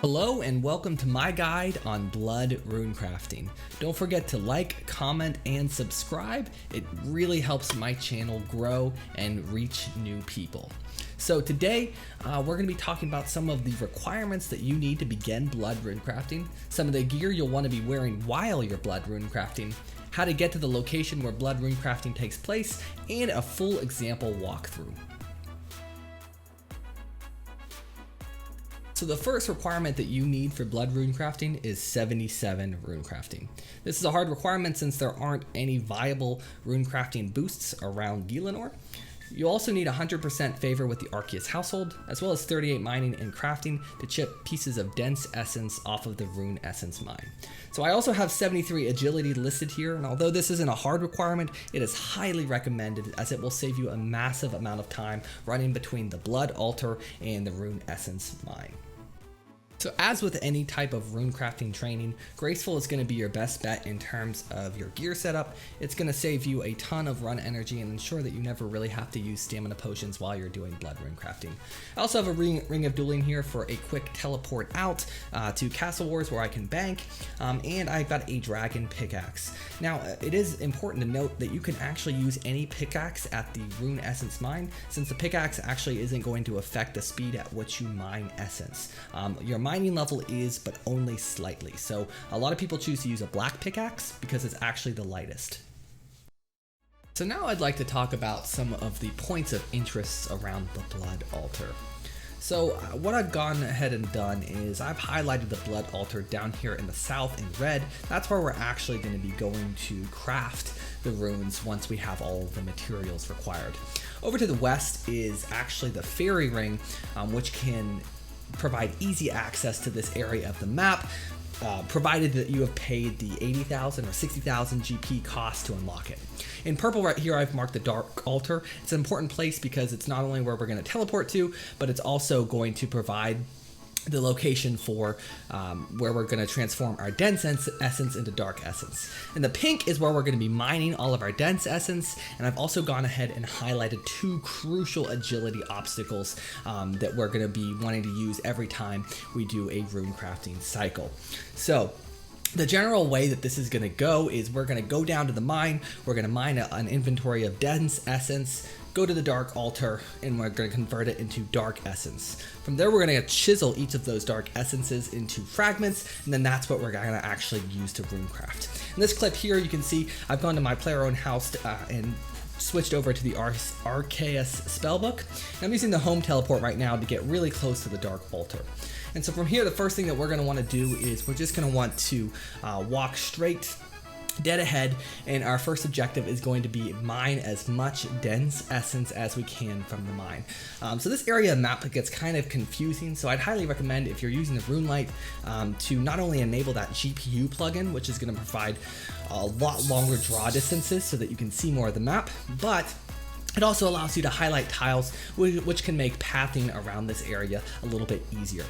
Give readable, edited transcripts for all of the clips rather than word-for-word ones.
Hello and welcome to my guide on blood runecrafting. Don't forget to like, comment, and subscribe. It really helps my channel grow and reach new people. So today we're going to be talking about some of the requirements that you need to begin blood runecrafting, some of the gear you'll want to be wearing while you're blood runecrafting, how to get to the location where blood runecrafting takes place, and a full example walkthrough. So the first requirement that you need for blood runecrafting is 77 runecrafting. This is a hard requirement since there aren't any viable runecrafting boosts around Gielinor. You also need 100% favor with the Arceus household, as well as 38 mining and crafting to chip pieces of dense essence off of the rune essence mine. So I also have 73 agility listed here, and although this isn't a hard requirement, it is highly recommended as it will save you a massive amount of time running between the blood altar and the rune essence mine. So as with any type of runecrafting training, Graceful is going to be your best bet in terms of your gear setup. It's going to save you a ton of run energy and ensure that you never really have to use stamina potions while you're doing blood runecrafting. I also have a ring of dueling here for a quick teleport out to Castle Wars where I can bank, and I've got a dragon pickaxe. Now it is important to note that you can actually use any pickaxe at the rune essence mine, since the pickaxe actually isn't going to affect the speed at which you mine essence. Your mining level is, but only slightly. So a lot of people choose to use a black pickaxe because it's actually the lightest. So now I'd like to talk about some of the points of interest around the blood altar. So what I've gone ahead and done is I've highlighted the blood altar down here in the south in red. That's where we're actually going to be going to craft the runes once we have all of the materials required. Over to the west is actually the fairy ring, which can provide easy access to this area of the map, provided that you have paid the 80,000 or 60,000 GP cost to unlock it. In purple right here, I've marked the Dark Altar. It's an important place because it's not only where we're going to teleport to, but it's also going to provide the location for where we're going to transform our dense essence into dark essence. And the pink is where we're going to be mining all of our dense essence, and I've also gone ahead and highlighted two crucial agility obstacles that we're going to be wanting to use every time we do a runecrafting cycle. So the general way that this is going to go is we're going to go down to the mine, we're going to mine an inventory of dense essence, go to the Dark Altar, and we're going to convert it into dark essence. From there, we're going to chisel each of those dark essences into fragments, and then that's what we're going to actually use to runecraft. In this clip here, you can see I've gone to my player-owned house and switched over to the Arceus spellbook. And I'm using the home teleport right now to get really close to the Dark Altar. And so from here, the first thing that we're going to want to do is we're just going to want to walk straight dead ahead, and our first objective is going to be mine as much dense essence as we can from the mine. So this area of the map gets kind of confusing, so I'd highly recommend, if you're using the RuneLight, to not only enable that GPU plugin, which is going to provide a lot longer draw distances so that you can see more of the map, but it also allows you to highlight tiles, which can make pathing around this area a little bit easier.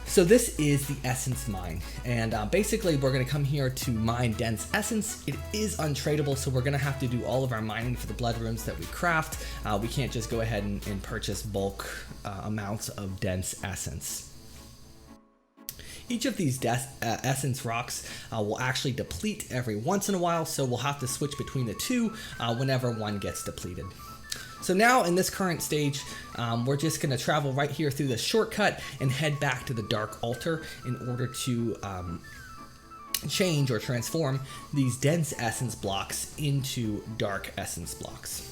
So this is the essence mine, and basically we're going to come here to mine dense essence. It is untradeable, so we're going to have to do all of our mining for the blood runes that we craft. We can't just go ahead and purchase bulk amounts of dense essence. Each of these essence rocks will actually deplete every once in a while, so we'll have to switch between the two whenever one gets depleted. So now in this current stage, we're just going to travel right here through the shortcut and head back to the Dark Altar in order to change or transform these dense essence blocks into dark essence blocks.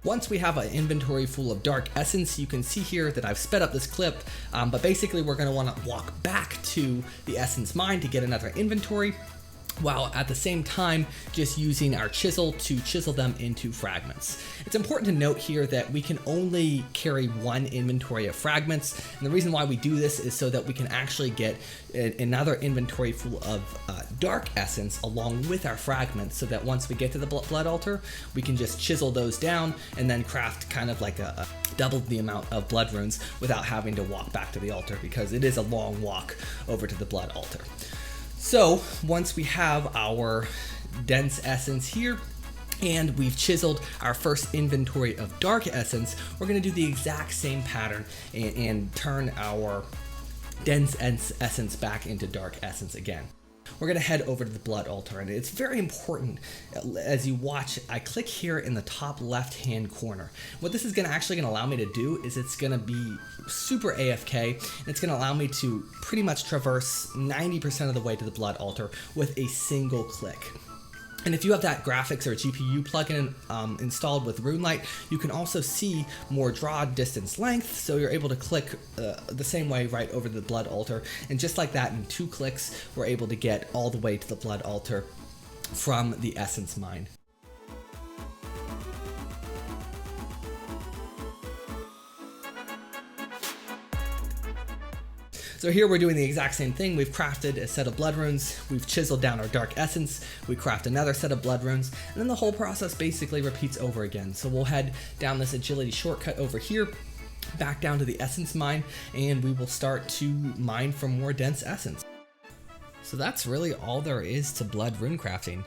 Once we have an inventory full of dark essence, you can see here that I've sped up this clip, but basically we're going to want to walk back to the essence mine to get another inventory. while at the same time just using our chisel to chisel them into fragments. It's important to note here that we can only carry one inventory of fragments, and the reason why we do this is so that we can actually get another inventory full of dark essence along with our fragments, so that once we get to the blood altar, we can just chisel those down and then craft kind of like a double the amount of blood runes without having to walk back to the altar, because it is a long walk over to the blood altar. So once we have our dense essence here and we've chiseled our first inventory of dark essence, we're going to do the exact same pattern and turn our dense essence back into dark essence again. We're going to head over to the blood altar, and it's very important as you watch. I click here in the top left hand corner. What this is actually going to allow me to do is it's going to be super AFK, and it's going to allow me to pretty much traverse 90% of the way to the blood altar with a single click. And if you have that graphics or GPU plugin installed with RuneLite, you can also see more draw distance length, so you're able to click the same way right over the blood altar, and just like that, in 2 clicks, we're able to get all the way to the blood altar from the essence mine. So here we're doing the exact same thing. We've crafted a set of blood runes, we've chiseled down our dark essence, we craft another set of blood runes, and then the whole process basically repeats over again. So we'll head down this agility shortcut over here, back down to the essence mine, and we will start to mine for more dense essence. So that's really all there is to blood runecrafting.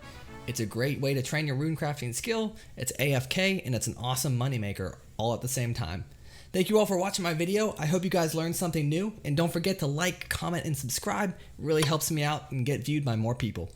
It's a great way to train your runecrafting skill, it's AFK, and it's an awesome moneymaker all at the same time. Thank you all for watching my video. I hope you guys learned something new, and don't forget to like, comment, and subscribe. It really helps me out and get viewed by more people.